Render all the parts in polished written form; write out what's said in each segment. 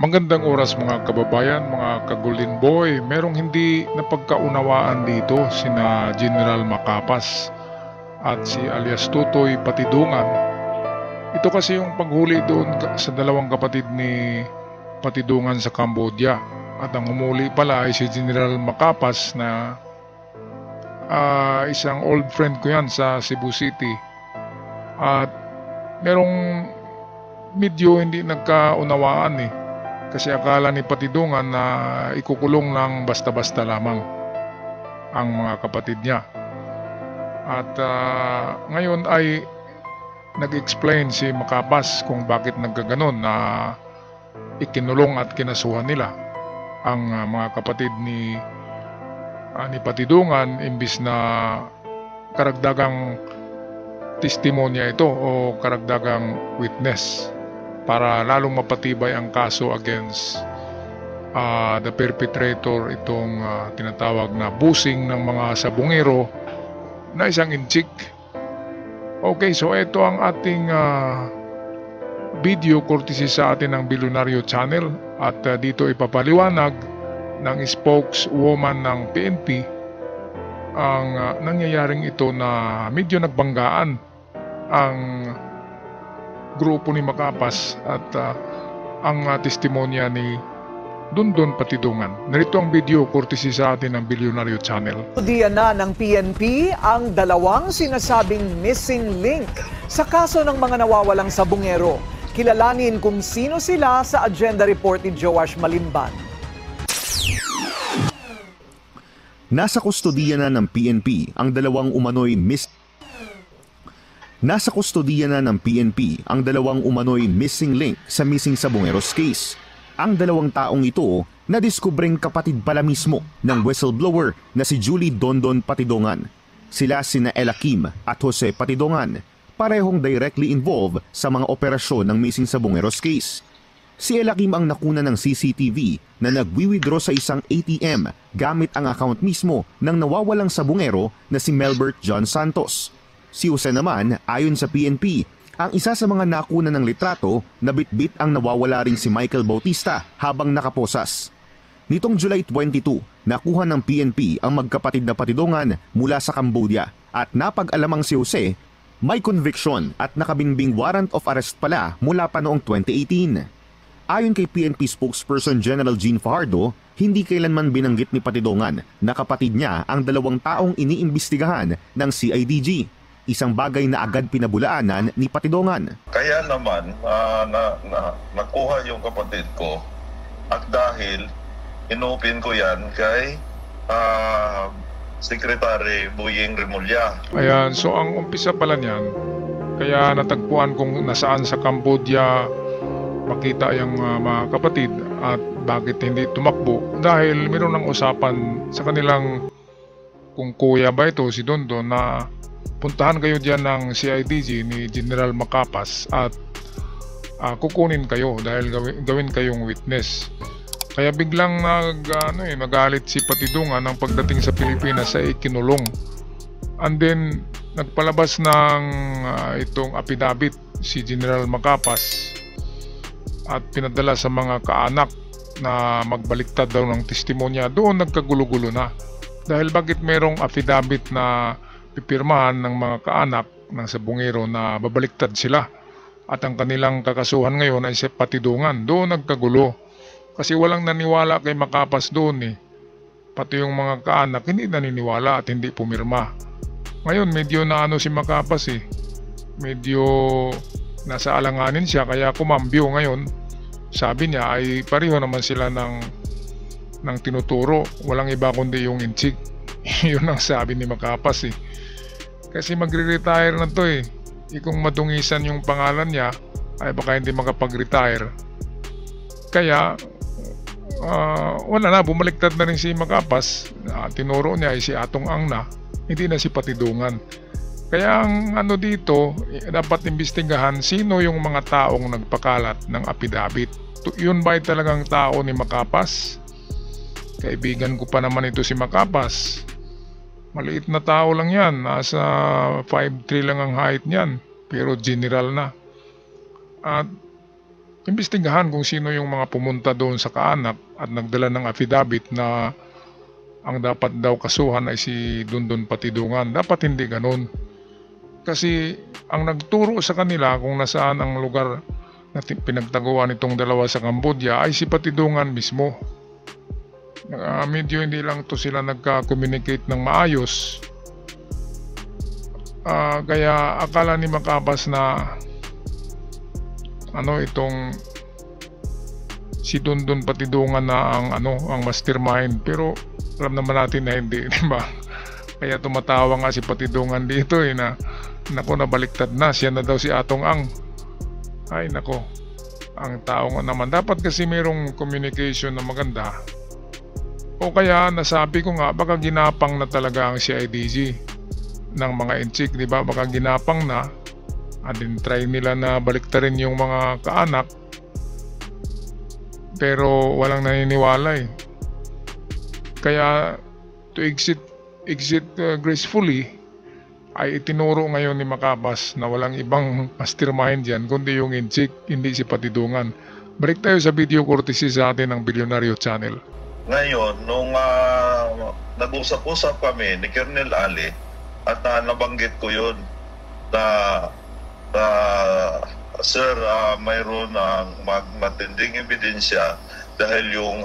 Magandang oras mga kababayan, mga kagulin boy. Merong hindi napagkaunawaan dito sina General Macapas at si alias Tutoy Patidungan. Ito kasi yung paghuli doon sa dalawang kapatid ni Patidungan sa Cambodia. At ang humuli pala ay si General Macapas na isang old friend ko yan sa Cebu City. At merong medyo hindi nagkaunawaan kasi akala ni Patidungan na ikukulong lang basta-basta lamang ang mga kapatid niya. At ngayon ay nag-explain si Macapas kung bakit nagkaganon na ikinulong at kinasuhan nila ang mga kapatid ni Patidungan imbis na karagdagang testimonya ito o karagdagang witness para lalong mapatibay ang kaso against the perpetrator, itong tinatawag na busing ng mga sabungero na isang inchik. Okay, so ito ang ating video courtesy sa atin ng Bilyonaryo Channel at dito ipapaliwanag ng spokeswoman ng PNP ang nangyayaring ito na medyo nagbanggaan ang grupo ni Macapas at ang testimonya ni Dundon Patidungan. Narito ang video courtesy sa atin ng Bilyonaryo Channel. Diyan na ng PNP ang dalawang sinasabing missing link sa kaso ng mga nawawalang sabungero. Kilalanin kung sino sila sa agenda report ni Joash Malimban. Nasa kustodiya na ng PNP ang dalawang umano'y missing link sa missing sabungeros case. Ang dalawang taong ito nadiskubreng kapatid pala mismo ng whistleblower na si Julie Dondon Patidungan. Sila sina Ella Kim at Jose Patidungan, parehong directly involved sa mga operasyon ng missing sabungeros case. Si Ella Kim ang nakuna ng CCTV na nagwi-withdraw sa isang ATM gamit ang account mismo ng nawawalang sabungero na si Melbert John Santos. Si Jose naman, ayon sa PNP, ang isa sa mga nakuna ng litrato na bitbit ang nawawala ring si Michael Bautista habang nakaposas. Nitong July 22, nakuha ng PNP ang magkapatid na Patidungan mula sa Cambodia at napag-alamang si Jose may conviction at nakabinbing warrant of arrest pala mula pa noong 2018. Ayon kay PNP spokesperson General Jean Fajardo, hindi kailanman binanggit ni Patidungan na kapatid niya ang dalawang taong iniimbestigahan ng CIDG. Isang bagay na agad pinabulaanan ni Patidungan. Kaya naman nakuha yung kapatid ko at dahil inopin ko yan kay Secretary Boying Remulla. Ayan, so ang umpisa pala niyan, kaya natagpuan kung nasaan sa Cambodia makita yung mga kapatid at bakit hindi tumakbo dahil meron ng usapan sa kanilang kung kuya ba ito si Dondon na puntahan kayo diyan ng CIDG ni General Macapas at kukunin kayo dahil gawin kayong witness. Kaya biglang magalit si Patidungan ng pagdating sa Pilipinas sa ikinulong. And then nagpalabas ng itong affidavit si General Macapas at pinadala sa mga kaanak na magbaliktad daw ng testimonya. Doon nagkagulo-gulo na. Dahil bakit merong affidavit na pipirmahan ng mga kaanak ng sabungero na babaliktad sila at ang kanilang kakasuhan ngayon ay si Patidungan. Doon nagkagulo kasi walang naniwala kay Macapas doon pati yung mga kaanak hindi naniniwala at hindi pumirma. Ngayon medyo naano si Macapas medyo nasa alanganin siya kaya kumambyo ngayon. Sabi niya ay pareho naman sila ng tinuturo, walang iba kundi yung inchik. Yun ang sabi ni Macapas kasi magre-retire na to kung madungisan yung pangalan niya ay baka hindi makapag-retire. Kaya wala na, bumaliktad na rin si Macapas. Tinuro niya ay si Atong Ang na, hindi na si Patidungan. Kaya ang dito, dapat imbestigahan sino yung mga taong nagpakalat ng affidavit. Yun ba ay talagang tao ni Macapas? Kaibigan ko pa naman ito si Macapas. Maliit na tao lang yan, nasa 5'3" lang ang height niyan, pero general na. At imbestigahan kung sino yung mga pumunta doon sa kaanak at nagdala ng affidavit na ang dapat daw kasuhan ay si Dondon Patidungan. Dapat hindi ganun. Kasi ang nagturo sa kanila kung nasaan ang lugar na pinagtaguan itong dalawa sa Cambodia ay si Patidungan mismo. Medyo hindi lang to sila nagka-communicate ng maayos. Kaya akala ni Macabas na itong si Dondon Patidungan na ang mastermind, pero alam naman natin na hindi, di ba? Kaya tumatawa nga si Patidungan dito na nako, nabaliktad na, siya na daw si Atong Ang. Ay nako, ang tao nga naman, dapat kasi mayroong communication na maganda. O kaya nasabi ko nga, baka ginapang na talaga ang CIDG ng mga inchik, di ba? Baka ginapang na, din try nila na baliktarin yung mga kaanak, pero walang naniniwala eh. Kaya to exit gracefully ay itinuro ngayon ni Macabas na walang ibang mastermind dyan kundi yung inchik, hindi si Patidungan. Balik tayo sa video courtesy sa atin ng Bilyonaryo Channel. Ngayon, nung nag-usap-usap kami ni Colonel Ali at nabanggit ko yun na sir, mayroon ng matinding ebidensya dahil yung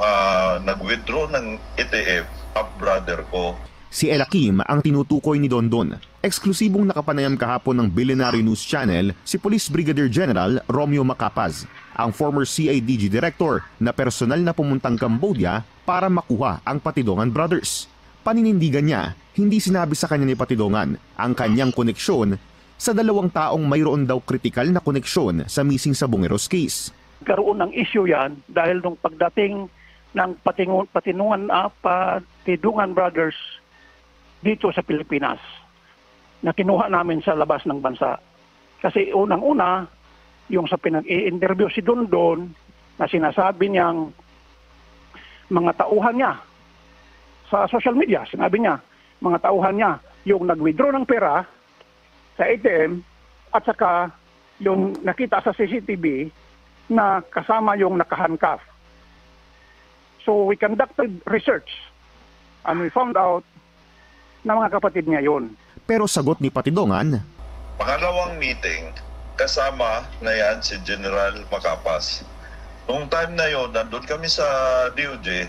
nag-withdraw ng ETF up brother ko. Si Elakim ang tinutukoy ni Dondon. Eksklusibong nakapanayam kahapon ng Billionaire News Channel si Police Brigadier General Romeo Macapaz, ang former CIDG Director na personal na pumuntang Cambodia para makuha ang Patidongan Brothers. Paninindigan niya, hindi sinabi sa kanya ni Patidongan ang kanyang koneksyon sa dalawang taong mayroon daw kritikal na koneksyon sa missing Sabongeros case. Karoon ng issue yan dahil nung pagdating ng Patidungan Brothers dito sa Pilipinas na kinuha namin sa labas ng bansa. Kasi unang-una, yung sa pinag-i-interview si Dondon na sinasabi niyang mga tauhan niya sa social media, sinabi niya, mga tauhan niya, yung nag-withdraw ng pera sa ATM at saka yung nakita sa CCTV na kasama yung nakahandcuff. So we conducted research and we found out na mga kapatid niya yun. Pero sagot ni Patidongan, Pangalawang meeting, kasama na yan si General Macapas. Noong time na yon, nandun kami sa DOJ,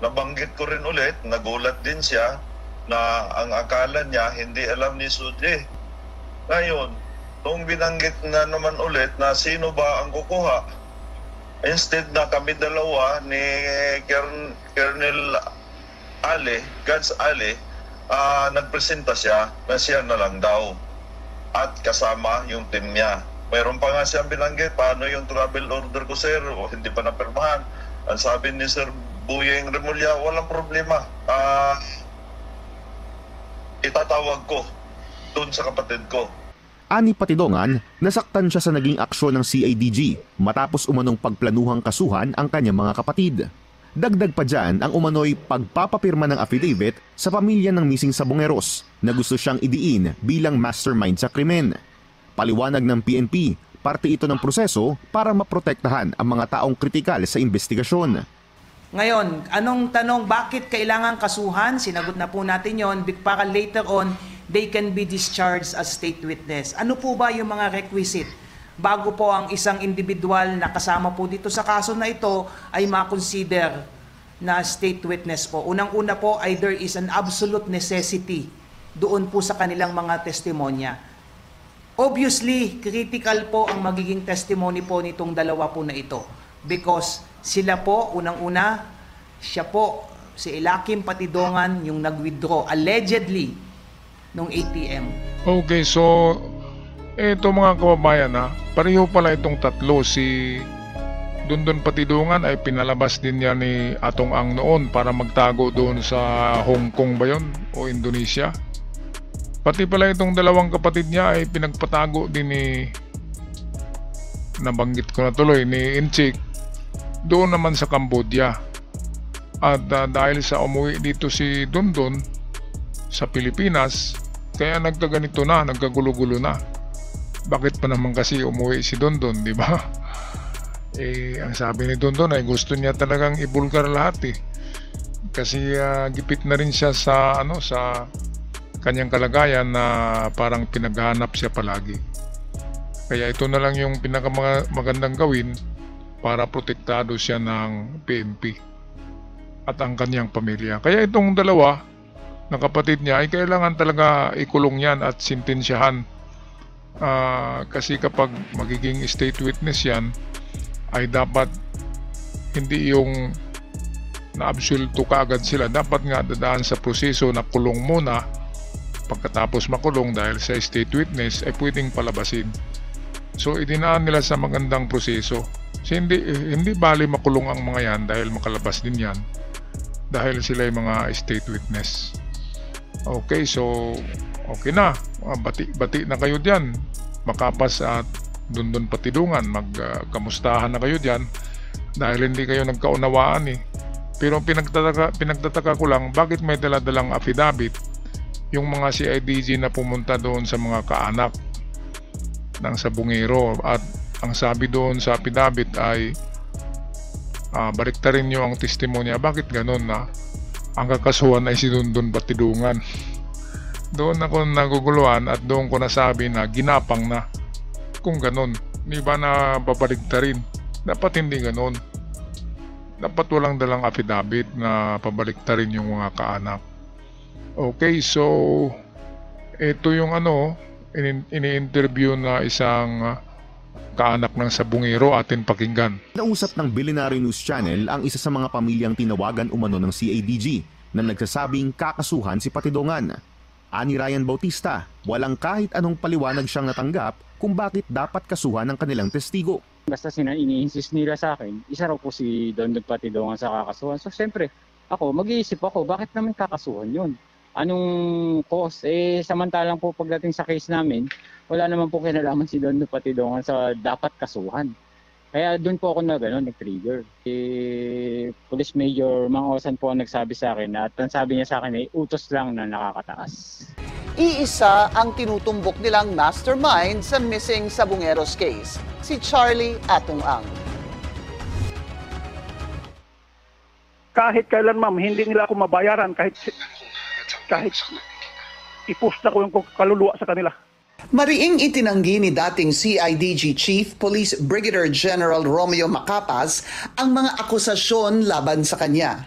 nabanggit ko rin ulit, nagulat din siya na ang akala niya hindi alam ni Suje. Ngayon, nung binanggit na naman ulit na sino ba ang kukuha, instead na kami dalawa ni Colonel Ali, Gans Ali, nagpresenta siya na siya na lang daw at kasama yung team niya. Mayroon pa nga siyang binanggit, paano yung travel order ko sir, o hindi pa napirmahan. Ang sabi ni Sir Buyeng Remulla, walang problema. Itatawag ko doon sa kapatid ko. Ani Patidongan, nasaktan siya sa naging aksyon ng CIDG matapos umanong pagplanuhang kasuhan ang kanyang mga kapatid. Dagdag pa dyan ang umano'y pagpapapirma ng affidavit sa pamilya ng missing Sabongeros na gusto siyang idiin bilang mastermind sa krimen. Paliwanag ng PNP, parte ito ng proseso para maprotektahan ang mga taong kritikal sa investigasyon. Ngayon, anong tanong, bakit kailangan kasuhan? Sinagot na po natin yon. Para later on, they can be discharged as state witness. Ano po ba yung mga requisite bago po ang isang individual na kasama po dito sa kaso na ito ay ma-consider na state witness po? Unang-una po ay there is an absolute necessity doon po sa kanilang mga testimonya. Obviously, critical po ang magiging testimony po nitong dalawa po na ito because sila po, unang-una, siya po, si Elakim Patidongan yung nag-withdraw allegedly nung ATM. Okay, so ito mga kababayan pareho pala itong tatlo. Si Dondon Patidungan ay pinalabas din niya ni Atong Ang noon para magtago doon sa Hong Kong ba yun o Indonesia. Pati pala itong dalawang kapatid niya ay pinagpatago din ni, nabanggit ko na tuloy, ni Inchik doon naman sa Cambodia. At dahil sa umuwi dito si Dondon sa Pilipinas, kaya nagkaganito na, nagkagulo-gulo na. Bakit pa naman kasi umuwi si Dondon, di ba? Ang sabi ni Dondon ay gusto niya talagang ibulgar lahat eh. Kasi gipit na rin siya sa kanyang kalagayan na parang pinaghahanap siya palagi. Kaya ito na lang yung pinakamagandang gawin para protektado siya ng PNP at ang kanyang pamilya. Kaya itong dalawa na kapatid niya ay kailangan talaga ikulong yan at sintensyahan. Kasi kapag magiging state witness yan, ay dapat hindi yung na-absoluto kaagad sila. Dapat nga dadaan sa proseso na kulong muna. Pagkatapos makulong dahil sa state witness ay pwedeng palabasin. So idinaan nila sa magandang proseso. So, hindi bali makulong ang mga yan dahil makalabas din yan. Dahil sila yung mga state witness. Okay, so okay na. Bati na kayo dyan. Makapas at Dondon Patidungan, magkamustahan na kayo dyan dahil hindi kayo nagkaunawaan eh. Pero pinagtataka ko lang, bakit may daladalang affidavit yung mga CIDG na pumunta doon sa mga kaanak ng sabungero, at ang sabi doon sa affidavit ay baliktarin nyo ang testimonya. Bakit ganun na ang kakasuhan ay si Dondon Patidungan? Doon ako naguguluhan at doon ko nasabi na ginapang na. Kung ganun, di ba na babaliktarin? Dapat hindi ganun. Dapat walang dalang affidavit na pabaliktarin yung mga kaanak. Okay, so ito yung ini-interview na isang kaanak ng sabungero, atin pakinggan. Nausap ng Billionaire News Channel ang isa sa mga pamilyang tinawagan umano ng CIDG na nagsasabing kakasuhan si Patidongan. Ani Ryan Bautista, walang kahit anong paliwanag siyang natanggap kung bakit dapat kasuhan ng kanilang testigo. Basta ini-insist nila sa akin, isa raw po si Dondon Patidongan sa kakasuhan. So siyempre, mag-iisip ako, bakit naman kakasuhan yun? Anong cause? Samantalang po pagdating sa case namin, wala naman po kinalaman si Dondon Patidongan sa dapat kasuhan. Kaya doon po ako nag-trigger. Police Major Mang Osan po ang nagsabi sa akin at ang sabi niya sa akin ay utos lang na nakakataas. Iisa ang tinutumbok nilang mastermind sa missing Sabungeros case, si Charlie Atong-ang. Kahit kailan ma'am, hindi nila ako mabayaran kahit ipusta ko yung kaluluwa sa kanila. Mariing itinanggi ni dating CIDG Chief Police Brigadier General Romeo Macapas ang mga akusasyon laban sa kanya.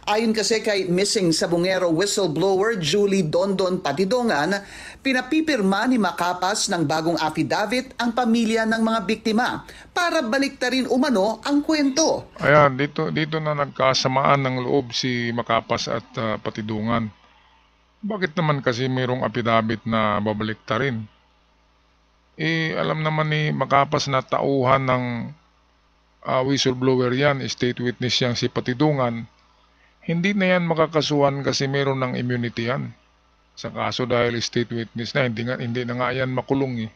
Ayon kasi kay missing Sabungero whistleblower Julie Dondon Patidongan, pinapipirma ni Macapas ng bagong affidavit ang pamilya ng mga biktima para baliktarin umano ang kwento. Ayan, dito na nagkasamaan ng loob si Macapas at Patidongan. Bakit naman kasi mayroong affidavit na babaliktarin? Alam naman ni Macapas na tauhan ng whistleblower yan, state witness yang si Patidongan. Hindi na yan makakasuhan kasi meron ng immunity yan sa kaso dahil state witness na. Hindi na nga yan makulong eh.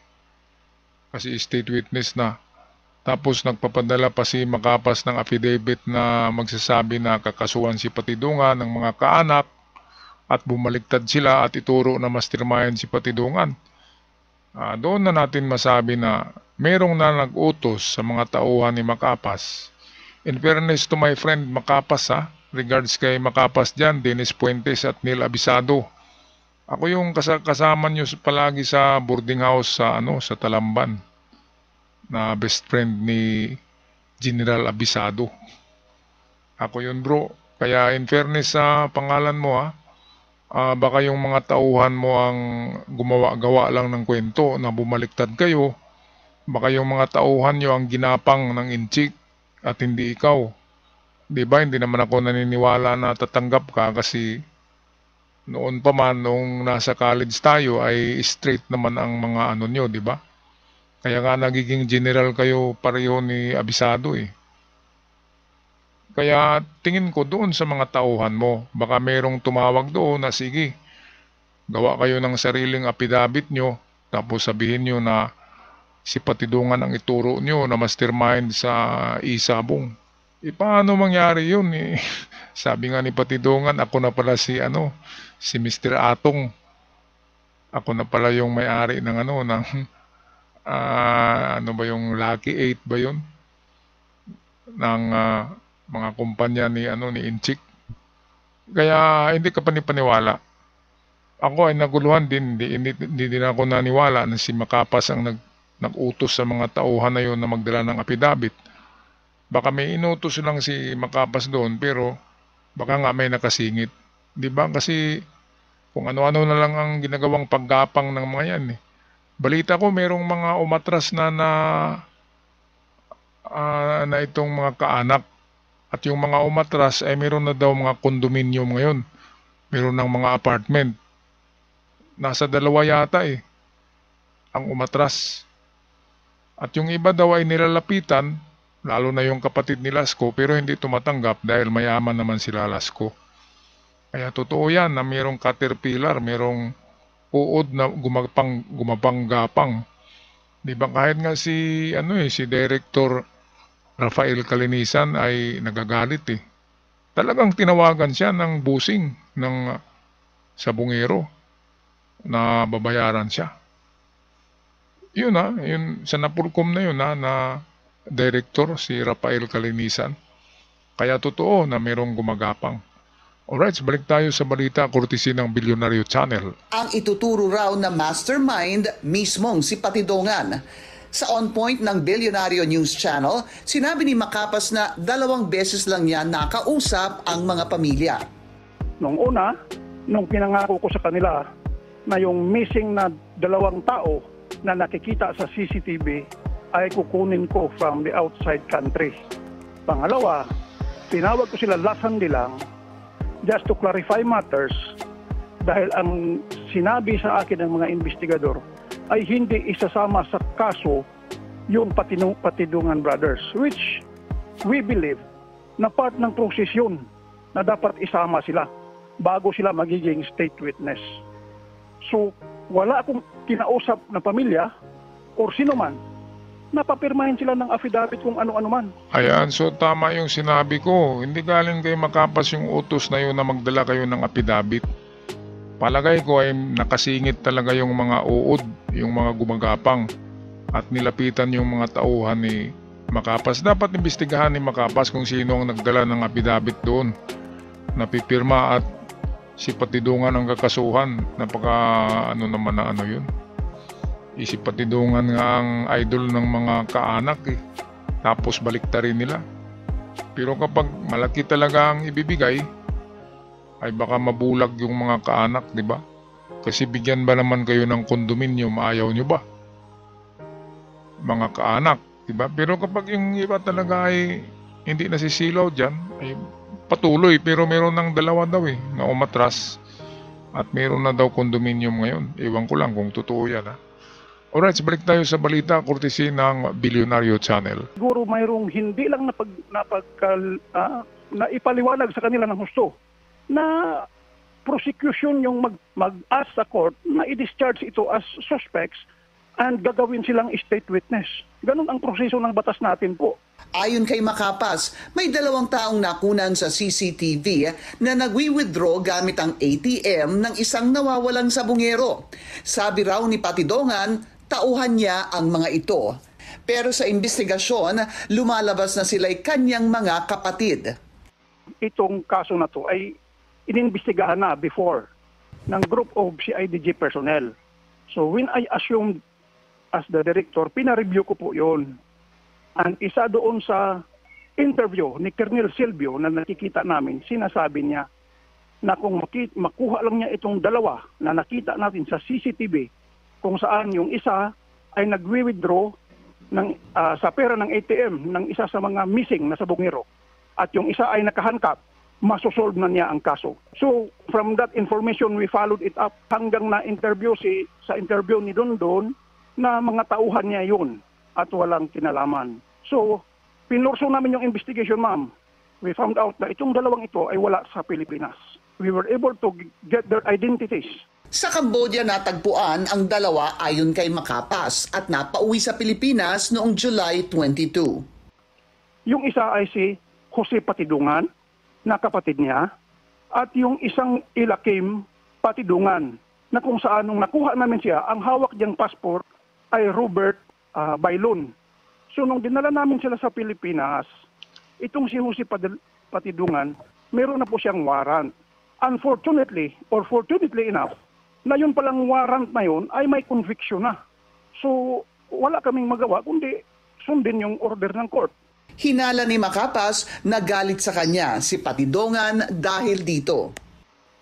Kasi state witness na. Tapos nagpapadala pa si Macapas ng affidavit na magsasabi na kakasuhan si Patidongan ng mga kaanak at bumaliktad sila at ituro na mastermind si Patidongan. Doon na natin masabi na merong na nag-utos sa mga tauhan ni Macapas. In fairness to my friend Macapas regards kay Macapas dyan, Dennis Puentes at Neil Abisado. Ako yung kasama nyo palagi sa boarding house sa Talamban na best friend ni General Abisado. Ako yun bro. Kaya in fairness sa pangalan mo baka yung mga tauhan mo ang gumawa-gawa lang ng kwento na bumaliktad kayo. Baka yung mga tauhan nyo ang ginapang ng inchik at hindi ikaw. Diba, hindi naman ako naniniwala na tatanggap ka kasi noon pa man, nung nasa college tayo ay straight naman ang mga nyo, diba? Kaya nga nagiging general kayo pareho ni Abisado eh. Kaya tingin ko doon sa mga tauhan mo, baka merong tumawag doon na sige, gawa kayo ng sariling affidavit nyo, tapos sabihin nyo na si Patidongan ang ituro nyo na mastermind sa Isabong. Paano mangyari yun eh? Sabi nga ni Patidongan, ako na pala si Mr. Atong. Ako na pala yung may-ari ng ano ba yung Lucky 8 ba yun? Ng mga kumpanya ni Inchik. Kaya hindi ka panipaniwala. Ako ay naguluhan din, hindi din ako naniwala na si Macapas ang nag-utos sa mga tauhan na yun na magdala ng apidabit. Baka may inutos lang si Macapas doon, pero baka nga may nakasingit. Di ba? Kasi kung ano-ano na lang ang ginagawang paggapang ng mga yan. Balita ko merong mga umatras na itong mga kaanak. At yung mga umatras ay meron na daw mga condominium ngayon. Meron ng mga apartment. Nasa 2 yata ang umatras. At yung iba daw ay nilalapitan, lalo na yung kapatid ni Lasko, pero hindi tumatanggap dahil mayaman naman sila Lasko. Kaya totoo yan na merong caterpillar, merong uod na gumapang-gapang. Di ba kahit nga si Director Rafael Calinisan ay nagagalit Talagang tinawagan siya ng busing ng sabungero na babayaran siya. Yun yun sa Napolcom na yun na director si Rafael Calinisan. Kaya totoo na merong gumagapang. Alright, balik tayo sa balita courtesy ng Bilyonaryo Channel. Ang ituturo raw na mastermind mismong si Patidongan. Sa On Point ng Bilyonaryo News Channel, sinabi ni Macapas na 2 beses lang niya nakausap ang mga pamilya. Nung una, nung pinangako ko sa kanila na yung missing na 2 tao na nakikita sa CCTV ay kukunin ko from the outside country. Pangalawa, tinawag ko sila lasandi lang just to clarify matters dahil ang sinabi sa akin ng mga investigador ay hindi isasama sa kaso yung Patidongan Brothers, which we believe na part ng proses yun na dapat isama sila bago sila magiging state witness. So, wala akong kinausap na pamilya or sino man, napapirmahin sila ng affidavit kung ano-ano man. Ayan, so tama yung sinabi ko. Hindi galing kay Macapas yung utos na yun na magdala kayo ng affidavit. Palagay ko ay nakasingit talaga yung mga uod, yung mga gumagapang at nilapitan yung mga tauhan ni Macapas. Dapat imbestigahan ni Macapas kung sino ang nagdala ng affidavit doon. Napipirma at si Patidongan ang kakasuhan. Napaka naman na yun. Si Patidongan nga ang idol ng mga kaanak Tapos baliktarin nila. Pero kapag malaki talaga ang ibibigay, ay baka mabulag yung mga kaanak, di ba? Kasi bigyan ba naman kayo ng kondominium, ayaw nyo ba? Mga kaanak, di ba? Pero kapag yung iba talaga ay hindi nasisilaw dyan, ay patuloy. Pero meron ng 2 daw na umatras. At meron na daw kondominium ngayon. Ewan ko lang kung totoo yan Alright, balik tayo sa balita courtesy ng Bilyonaryo Channel. Siguro mayroong hindi lang na ipaliwanag sa kanila ng husto na prosecution yung mag-ask sa court na i-discharge ito as suspects and gagawin silang state witness. Ganun ang proseso ng batas natin po. Ayon kay Macapas, may 2 taong nakunan sa CCTV na nagwi-withdraw gamit ang ATM ng isang nawawalang sabungero. Sabi raw ni Patidongan, tauhan niya ang mga ito. Pero sa investigasyon, lumalabas na sila'y kanyang mga kapatid. Itong kaso na to ay inimbestigahan na before ng group of CIDG personnel. So when I assumed as the director, pinareview ko po yun. And isa doon sa interview ni Colonel Silvio na nakikita namin, sinasabi niya na kung makuha lang niya itong 2 na nakita natin sa CCTV, kung saan yung isa ay nagwi-withdraw sa pera ng ATM ng isa sa mga missing na sabungero at yung isa ay nakahankap, masosolve na niya ang kaso. So, from that information, we followed it up hanggang na-interview sa interview ni Dondon na mga tauhan niya yun at walang kinalaman. So, pinurso namin yung investigation, ma'am. We found out na itong 2 ito ay wala sa Pilipinas. We were able to get their identities. Sa Cambodia natagpuan ang 2 ayon kay Macapas at napauwi sa Pilipinas noong July 22. Yung isa ay si Jose Patidongan, na kapatid niya, at yung isang Ilakim Patidongan, na kung saan nung nakuha namin siya, ang hawak niyang passport ay Robert by loan. So nung dinala namin sila sa Pilipinas, itong si Jose Patidongan, meron na po siyang warrant. Unfortunately, or fortunately enough, na yun palang warrant na yun ay may conviction na. So wala kaming magawa kundi sundin yung order ng court. Hinala ni Macapas na galit sa kanya si Patidongan dahil dito.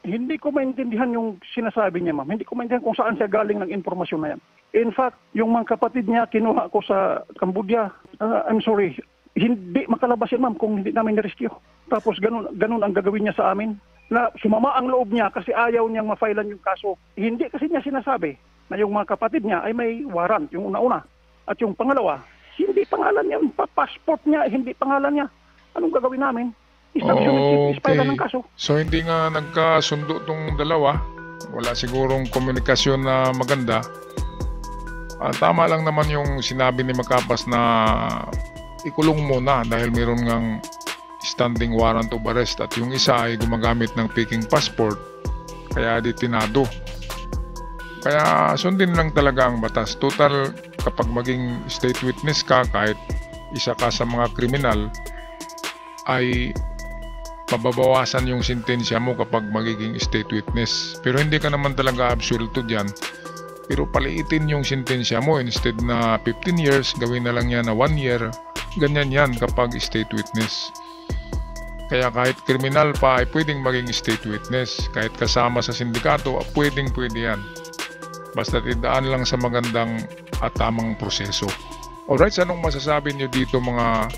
Hindi ko maintindihan yung sinasabi niya, ma'am. Hindi ko maintindihan kung saan siya galing ng informasyon na yan. In fact, yung mga kapatid niya, kinuha ko sa Cambodia. I'm sorry, hindi makalabas yan, ma'am, kung hindi namin na-rescue. Tapos ganun ang gagawin niya sa amin. Na sumama ang loob niya kasi ayaw niyang ma-filean yung kaso. Hindi kasi niya sinasabi na yung mga kapatid niya ay may warrant, yung una-una. At yung pangalawa, hindi pangalan niya, passport niya, hindi pangalan niya. Anong gagawin namin? Ispailan ng kaso. So hindi nga nagkasundo tong dalawa. Wala sigurong komunikasyon na maganda. Tama lang naman yung sinabi ni Macapas na ikulong muna dahil meron ngang standing warrant of arrest at yung isa ay gumagamit ng peking passport kaya detinado. Kaya sundin lang talaga ang batas. Total, kapag maging state witness ka, kahit isa ka sa mga kriminal, ay mababawasan yung sentensya mo kapag magiging state witness. Pero hindi ka naman talaga absuelto dyan. Pero paliitin yung sentensya mo. Instead na 15 years, gawin na lang yan na 1 year. Ganyan yan kapag state witness. Kaya kahit kriminal pa ay pwedeng maging state witness. Kahit kasama sa sindikato, pwede yan. Basta tidaan lang sa magandang at tamang proseso. Alright, anong masasabi nyo dito mga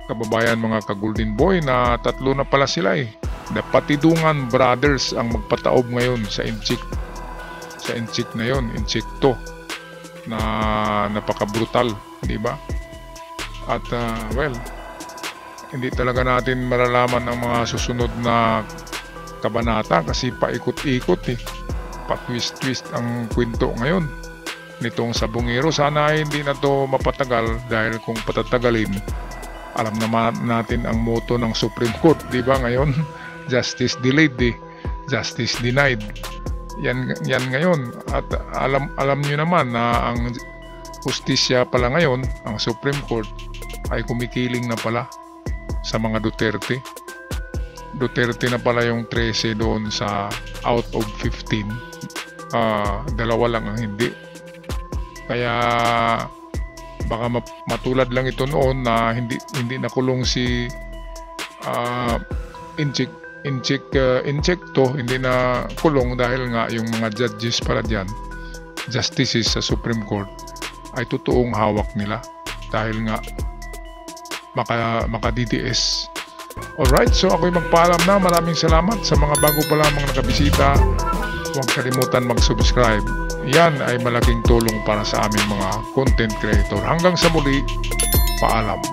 kababayan, mga ka-Golden Boy, na tatlo na pala sila eh. The Patidongan brothers ang magpataob ngayon sa Inchik. Sa Inchik na yon, Inchik 2, na napaka-brutal, di ba? At well, hindi talaga natin malalaman ang mga susunod na kabanata kasi paikot-ikot eh. Pa-twist-twist ang kwento ngayon nitong Sabongero. Sana ay hindi na to mapatagal dahil kung patatagalin, alam naman natin ang motto ng Supreme Court, di ba ngayon? Justice delayed, justice denied. Yan ngayon. At alam nyo naman na ang justisya pala ngayon, ang Supreme Court, ay kumikiling na pala sa mga Duterte. Duterte na pala yung 13 doon sa out of 15. Dalawa lang ang hindi. Kaya baka matulad lang ito noon na hindi nakulong si Inchik to, hindi na kulong dahil nga yung mga judges pala dyan, justices sa Supreme Court, ay totoong hawak nila dahil nga maka DDS. Alright, so ako'y magpaalam na. Maraming salamat sa mga bago pa lamang nakabisita. Huwag kalimutan mag-subscribe. Yan ay malaking tulong para sa aming mga content creator. Hanggang sa muli, paalam.